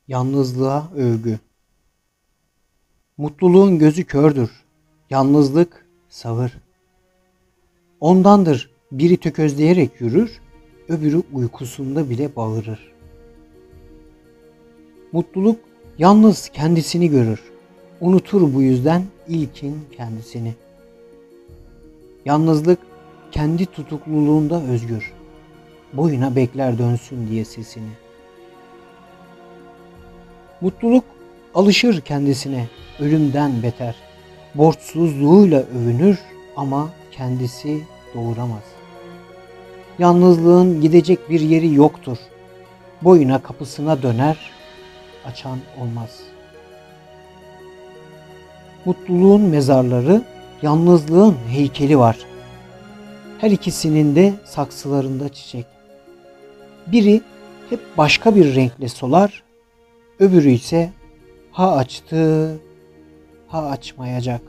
Yalnızlığa övgü. Mutluluğun gözü kördür. Yalnızlık sağır. Ondandır biri tökezleyerek yürür, öbürü uykusunda bile bağırır. Mutluluk yalnız kendisini görür. Unutur bu yüzden ilkin kendisini. Yalnızlık kendi tutukluluğunda özgür. Boyuna bekler dönsün diye sesini. Mutluluk alışır kendisine, ölümden beter. Borçsuzluğuyla övünür ama kendisi doğuramaz. Yalnızlığın gidecek bir yeri yoktur. Boyuna kapısına döner, açan olmaz. Mutluluğun mezarları, yalnızlığın heykeli var. Her ikisinin de saksılarında çiçek. Biri hep başka bir renkle solar, öbürü ise ha açtı, ha açmayacak.